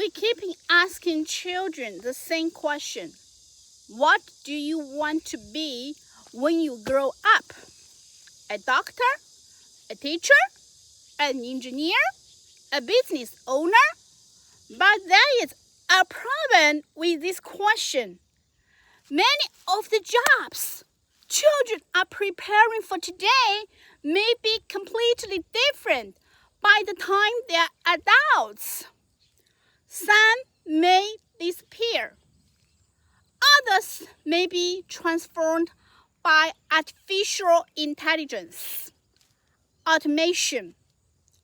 we keep asking children the same question. What do you want to be when you grow up? A doctor? A teacher? An engineer? A business owner? But there is a problem with this question. Many of the jobs children are preparing for today may be completely different by the time they are adults. Some may disappear. Others may be transformed by artificial intelligence, automation,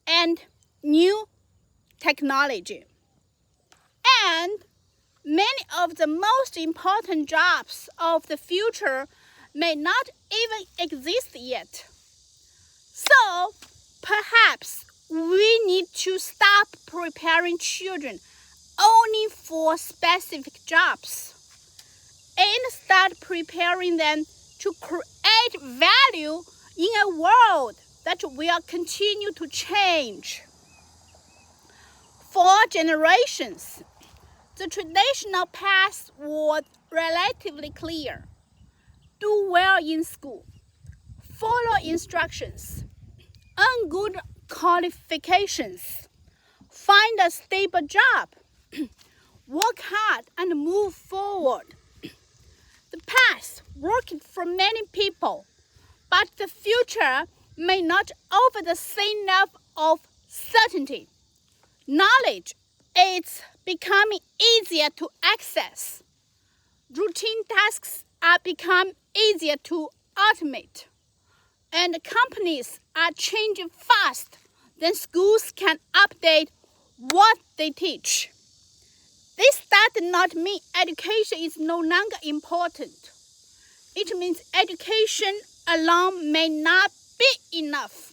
and new technology. And many of the most important jobs of the future may not even exist yet. So, perhaps we need to stop preparing children only for specific jobs and start preparing them to create value in a world that will continue to change. For generations, the traditional path was relatively clear. Do well in school, follow instructions, earn good qualifications, find a stable job, work hard and move forward. The past worked for many people, but the future may not offer the same level of certainty. Knowledge is becoming easier to access. Routine tasks are becoming easier to automate. And companies are changing fast, then schools can update what they teach. This does not mean education is no longer important. It means education alone may not be enough.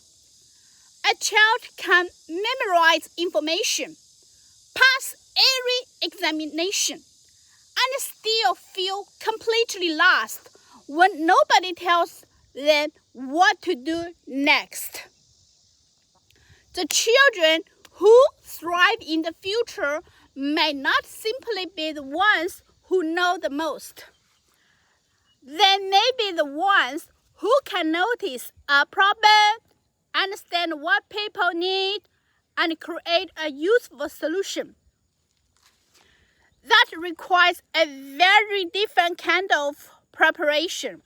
A child can memorize information, pass every examination, and still feel completely lost when nobody tells them what to do next. The children who thrive in the future may not simply be the ones who know the most. They may be the ones who can notice a problem, understand what people need, and create a useful solution. That requires a very different kind of preparation.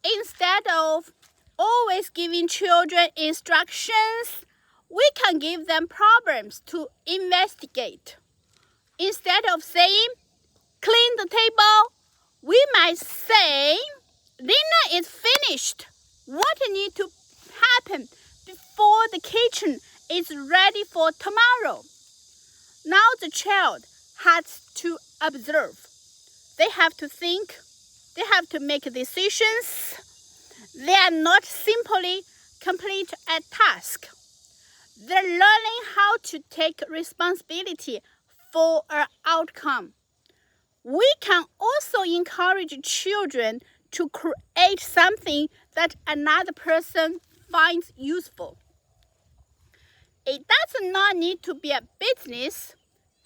Instead of always giving children instructions, we can give them problems to investigate. Instead of saying, clean the table, we might say, dinner is finished. What needs to happen before the kitchen is ready for tomorrow? Now the child has to observe. They have to think. They have to make decisions. They are not simply complete a task. They're learning how to take responsibility for an outcome. We can also encourage children to create something that another person finds useful. It does not need to be a business.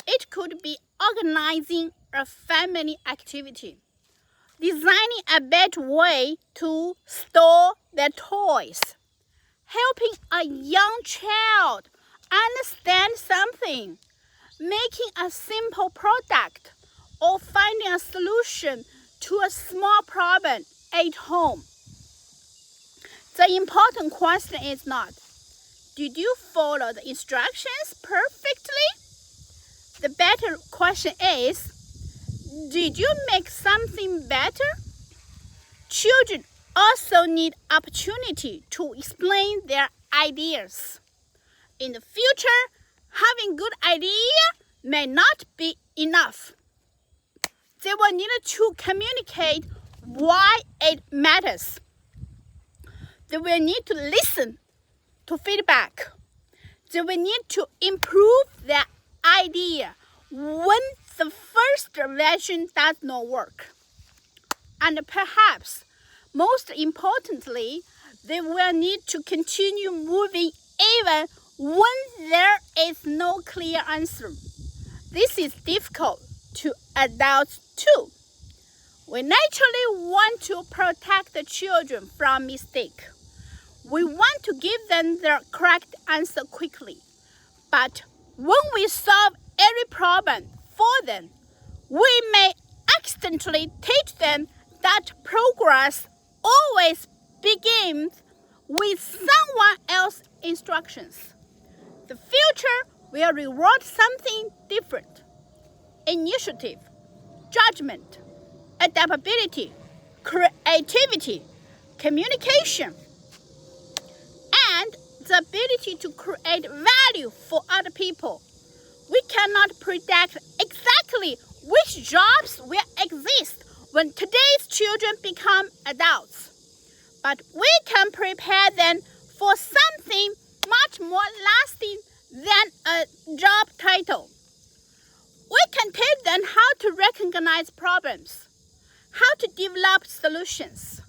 It could be organizing a family activity, designing a better way to store their toys, helping a young child understand something, making a simple product, or finding a solution to a small problem at home. The important question is not, did you follow the instructions perfectly? The better question is, did you make something better? Children also need opportunity to explain their ideas. In the future, having good idea may not be enough. They will need to communicate why it matters. They will need to listen to feedback. They will need to improve their idea when the first version does not work. And perhaps, most importantly, they will need to continue moving even when there is no clear answer. This is difficult to adults too. We naturally want to protect the children from mistake. We want to give them the correct answer quickly. But when we solve every problem for them, we may accidentally teach them that progress always begins with someone else's instructions. The future will reward something different: initiative, judgment, adaptability, creativity, communication, and the ability to create value for other people. We cannot predict exactly which jobs will exist when today's children become adults, but we can prepare them for something much more lasting than a job title. We can teach them how to recognize problems, how to develop solutions,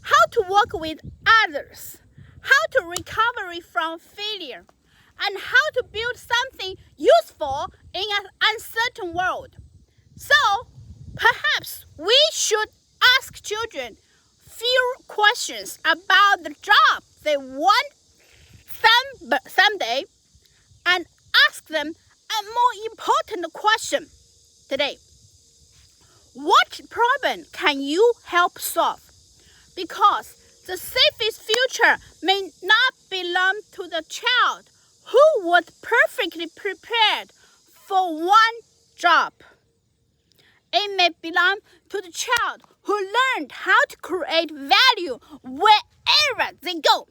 how to work with others, how to recover from failure, and how to build something useful in an uncertain world. So, perhaps we should ask children few questions about the job they want someday, and ask them a more important question today. What problem can you help solve? Because the safest future may not belong to the child who was perfectly prepared for one job. It may belong to the child who learned how to create value wherever they go.